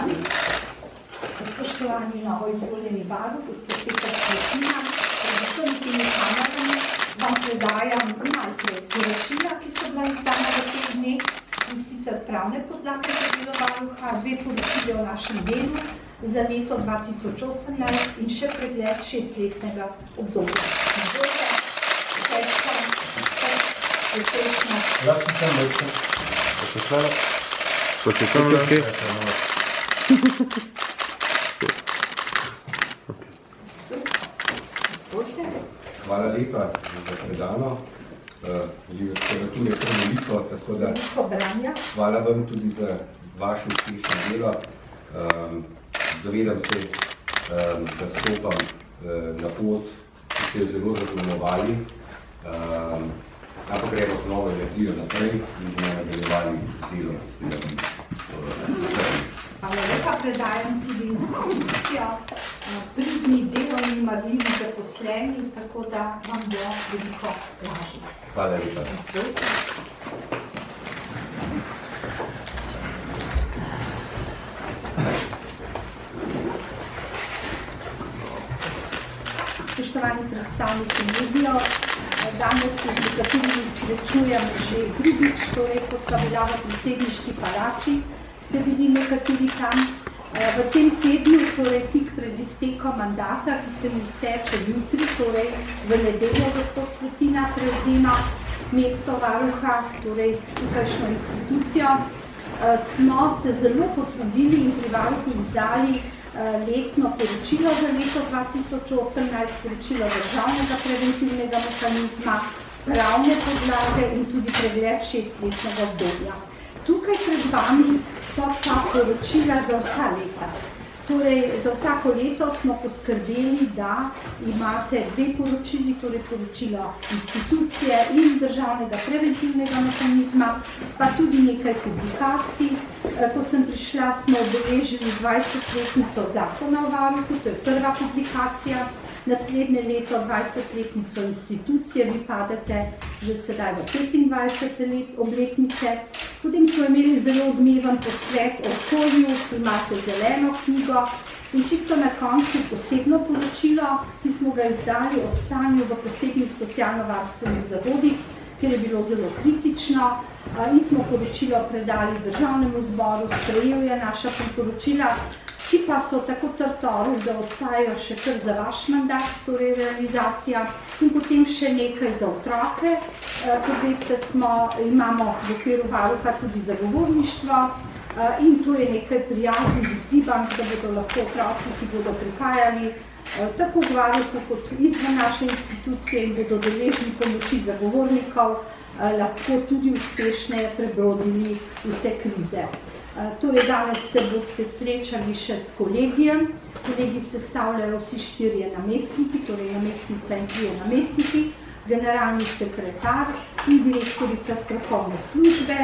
državi. Spoštovani novo izvoljeni varuh, gospod Peter Svetina, predvsem temi kamerami vam predajam najprej poročila, ki so bila izdana v teh dneh, in sicer pravne podlage za delo varuha, 2 poročile o našem delu za leto 2018 in še pregled 6-letnega obdobja. Hvala lepa za predano. Literature je kar veliko, tako da hvala vam tudi za vaše uspešno delo. Zavedam se, da stopam na pot, ki ste jo zelo zaznamovali, ampak gremo z novo energijo naprej in bomo nadaljevali z delom, ki ste ga začeli. Hvala lepa, predajam tudi institucijo, pridni, delovni, marljivi zaposleni, tako da vam bo veliko lažje. Hvala lepa. Spoštovani predstavniki medijev, danes se z nekaterimi srečujem že drugič, torej ko sva bila v predsedniški palači, ste bili nekateri tam. V tem tednu, torej tik pred iztekom mandata, ki se mi izteče jutri, torej v nedeljo gospod Svetina prevzema mesto varuha, torej tukajšnjo institucijo, smo se zelo potrudili in pri varuhu izdali letno poročilo za leto 2018, poročilo državnega preventivnega mehanizma, pravne podlage in tudi pregled 6-letnega obdobja. Tukaj pred vami so pa poročila za vsa leta. Torej, za vsako leto smo poskrbeli, da imate 2 poročili, torej poročilo institucije in državnega preventivnega mehanizma, pa tudi nekaj publikacij. Ko sem prišla, smo obeležili 20-letnico zakona o varuhu, to je prva publikacija, naslednje leto 20-letnico institucije, vi padete že sedaj v 25. obletnice. Potem smo imeli zelo odmeven posvet o okolju, imate zeleno knjigo in čisto na koncu posebno poročilo, ki smo ga izdali o stanju v posebnih socialno-varstvenih zavodih, ker je bilo zelo kritično in smo poročilo predali državnemu zboru, sprejel je naša priporočila, ki pa so tako trtoru, da ostajajo še kar za vaš mandat, torej realizacija, in potem še nekaj za otroke. Kot veste, imamo v okviru varuha tudi zagovorništvo in to je nekaj prijaznih izgibanj, da bodo lahko otroci, ki bodo prihajali tako v varuhu kot izven naše institucije in bodo deležni pomoči zagovornikov, lahko tudi uspešneje prebrodili vse krize. Torej, danes se boste srečali še s kolegijem. Kolegi sestavljajo vsi 4 namestniki, torej namestnica in 3 namestniki, generalni sekretar in direktorica strokovne službe.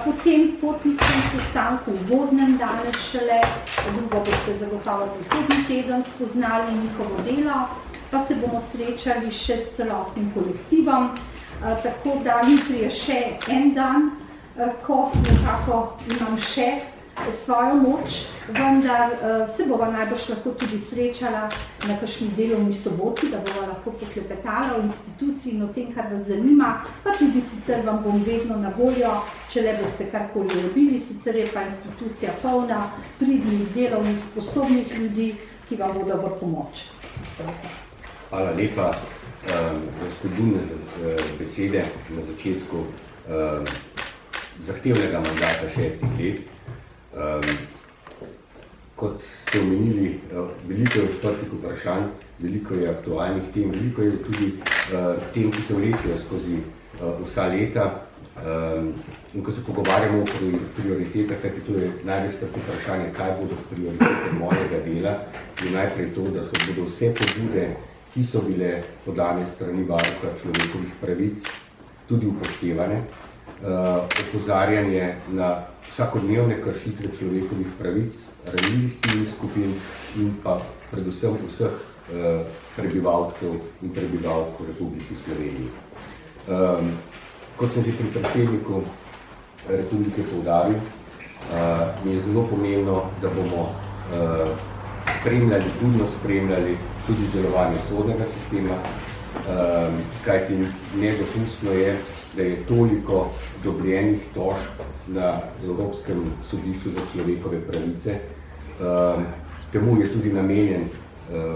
Potem po tistem sestanku v vodnem danes šele, drugo boste zagotovo prihodnji teden spoznali njihovo delo, pa se bomo srečali še s celotnim kolektivom. Tako da jutri je še en dan, ko nekako imam še svojo moč, vendar se bova najbrž lahko tudi srečala na kakšni delovni soboti, da bova lahko poklepetala o instituciji in o tem, kar vas zanima, pa tudi sicer vam bom vedno na voljo, če le boste karkoli robili, sicer je pa institucija polna pridnih, delovnih, sposobnih ljudi, ki vam bodo v pomoč. Hvala lepa za spodbudne besede na začetku zahtevnega mandata 6 let. Kot ste omenili, veliko je odprtih vprašanj, veliko je aktualnih tem, veliko je tudi tem, ki se vlečejo skozi vsa leta. In ko se pogovarjamo o prioritetah, kajti to je največkrat vprašanje, kaj bodo prioritete mojega dela, je najprej to, da se bodo vse pobude, ki so bile podane strani varuha človekovih pravic, tudi upoštevane. Opozarjanje na vsakodnevne kršitve človekovih pravic, ranljivih ciljnih skupin in pa predvsem vseh prebivalcev in prebivalk v Republiki Sloveniji. Kot sem že pri predsedniku Republike poudaril, mi je zelo pomembno, da bomo budno spremljali tudi delovanje sodnega sistema, kajti nedopustno je, da je toliko dobljenih tožb na Evropskem sodišču za človekove pravice. Temu je tudi namenjen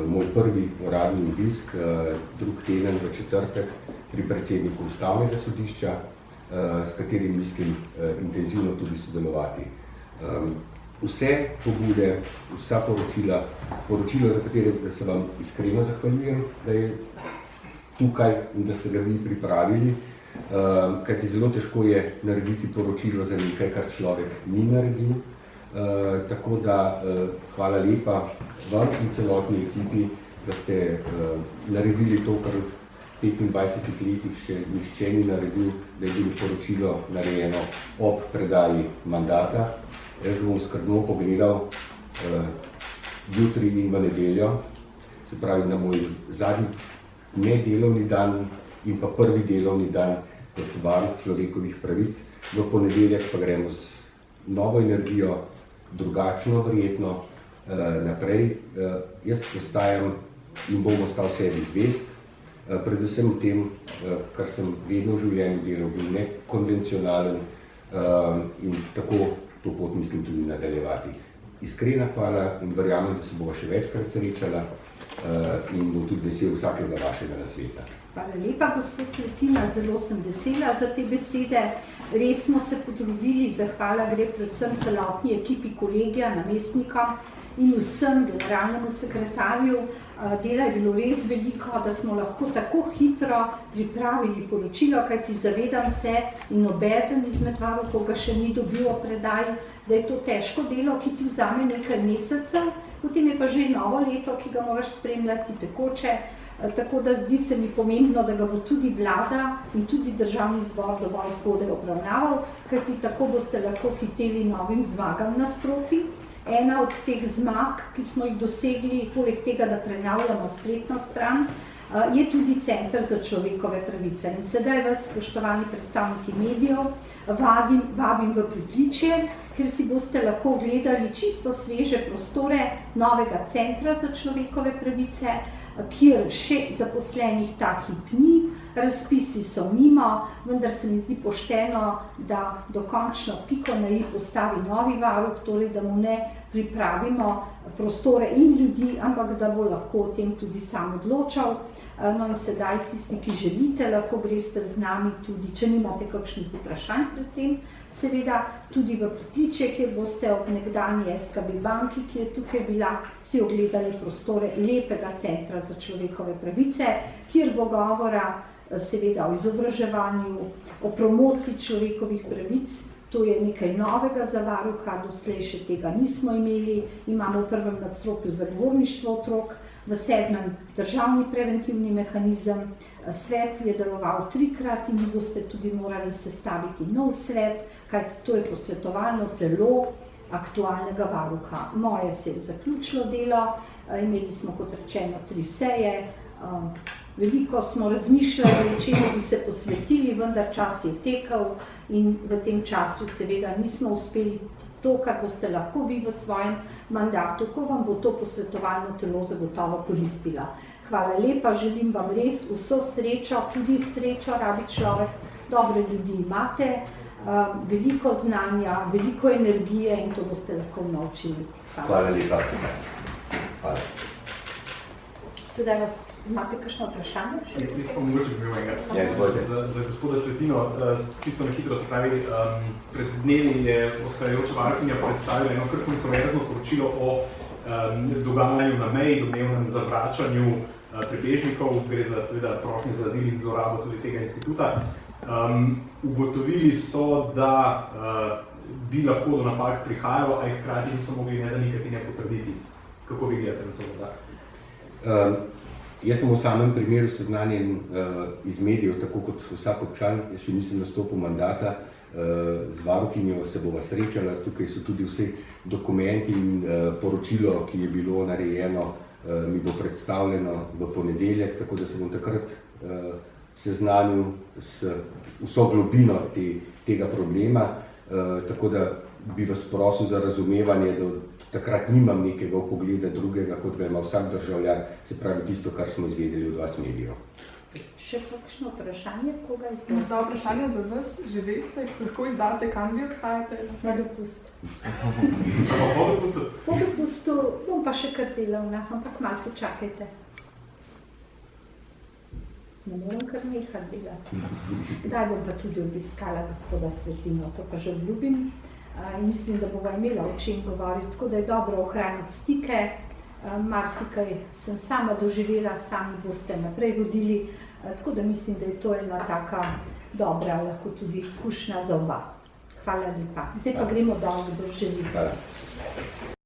moj prvi uradni obisk, drug teden v četrtek pri predsedniku Ustavnega sodišča, s katerim mislim intenzivno tudi sodelovati. Vse pobude, vsa poročilo, za katere se vam iskreno zahvaljujem, da je tukaj in da ste ga vi pripravili, kajti zelo težko je narediti poročilo za nekaj, kar človek ni naredil. Tako da hvala lepa vam in celotni ekipi, da ste naredili to, kar v 25 letih še nihče ni naredil, da je bilo poročilo narejeno ob predaji mandata. Jaz bom skrbno pogledal jutri in v nedeljo, se pravi na moj zadnji nedelovni dan in pa prvi delovni dan kot varuh človekovih pravic. V ponedeljek pa gremo z novo energijo, drugačno verjetno naprej. Jaz postajam in bom ostal sebi zvest, predvsem v tem, kar sem vedno v življenju delal, bil nekonvencionalen in tako to pot mislim tudi nadaljevati. Iskrena hvala in verjamem, da se bova še večkrat srečala in bom tudi vesel vsakega vašega nasveta. Hvala lepa, gospod Svetina, zelo sem vesela za te besede. Res smo se potrudili, zahvala gre predvsem celotni ekipi kolegija, namestnikom in vsem generalnemu sekretarju. Dela je bilo res veliko, da smo lahko tako hitro pripravili poročilo, kajti zavedam se in nobeden izmed varuhov ga še ni dobil o predaji, da je to težko delo, ki ti vzame nekaj mesecev, potem je pa že novo leto, ki ga moraš spremljati tekoče. Tako da zdi se mi pomembno, da ga bo tudi vlada in tudi državni zbor dovolj zgodaj obravnaval, kajti tako boste lahko hiteli novim zmagam nasproti. Ena od teh zmag, ki smo jih dosegli, poleg tega, da prenavljamo spletno stran, je tudi Center za človekove pravice. In sedaj vas, spoštovani predstavniki medijev, vabim v Pritličje, ker si boste lahko gledali čisto sveže prostore novega Centra za človekove pravice, kjer še zaposlenih ta hip ni, razpisi so mimo, vendar se mi zdi pošteno, da dokončno piko na i postavi novi varuh, torej da mu ne pripravimo prostore in ljudi, ampak da bo lahko o tem tudi sam odločal. No in sedaj tisti, ki želite, lahko greste z nami tudi, če nimate kakšnih vprašanj pred tem, seveda tudi v Pritličje, kjer boste ob nekdanji SKB banki, ki je tukaj bila, si ogledali prostore lepega Centra za človekove pravice, kjer bo govora seveda o izobraževanju, o promociji človekovih pravic. To je nekaj novega za varuha, doslej še tega nismo imeli. Imamo v prvem nadstropju zagovorništvo otrok, v 7. državni preventivni mehanizem. Svet je deloval 3-krat in boste tudi morali sestaviti nov svet, kajti to je posvetovalno telo aktualnega varuha. Moje se je zaključilo delo, imeli smo, kot rečeno, 3 seje. Veliko smo razmišljali, čemu bi se posvetili, vendar čas je tekel in v tem času seveda nismo uspeli to, kar boste lahko vi v svojem mandatu, ko vam bo to posvetovalno telo zagotovo koristila. Hvala lepa, želim vam res vso srečo, tudi srečo rabi človek, dobre ljudi imate, veliko znanja, veliko energije in to boste lahko naučili. Hvala lepa. Hvala. Sedaj vas imate kakšno vprašanje? Mogoče bi imel enega. Za gospoda Svetino, čisto na hitro se pravi, pred dnevi je odhajajoča varuhinja predstavila eno kar kontroverzno poročilo o dogajanju na meji, domnevnem zavračanju prebežnikov, gre za seveda prošnje za azil in zlorabo tudi tega instituta. Ugotovili so, da bi lahko do napak prihajalo, a jih hkrati niso mogli ne zanikati, ne potrditi. Kako vi gledate na to, da? Jaz sem v samem primeru seznanjen iz medijev, tako kot vsak občan, jaz še nisem nastopil mandata, z varuhinjo se bova srečala, tukaj so tudi vsi dokumenti in poročilo, ki je bilo narejeno, mi bo predstavljeno v ponedeljek, tako da se bom takrat seznanil s vso globino tega problema, tako da bi vas prosil za razumevanje, da takrat nimam nekega pogleda drugega, kot ga ima vsak državljan, se pravi tisto, kar smo izvedeli od vas medijev. Še kakšno vprašanje, koga izvedete? Morda vprašanje za vas, že veste, lahko izdate, kam vi odhajate? Na dopust. Po dopustu? Po dopustu bom pa še kar delavna, ampak malo počakajte. Ne moram kar nehati delati. Kdaj bom pa tudi obiskala gospoda Svetino, to pa že obljubim. In mislim, da bova imela o čem govoriti, tako da je dobro ohraniti stike. Marsikaj sem sama doživela, sami boste naprej vodili, tako da mislim, da je to ena taka dobra, lahko tudi izkušnja za oba. Hvala lepa. Zdaj pa gremo dol, kdo želi. Hvala.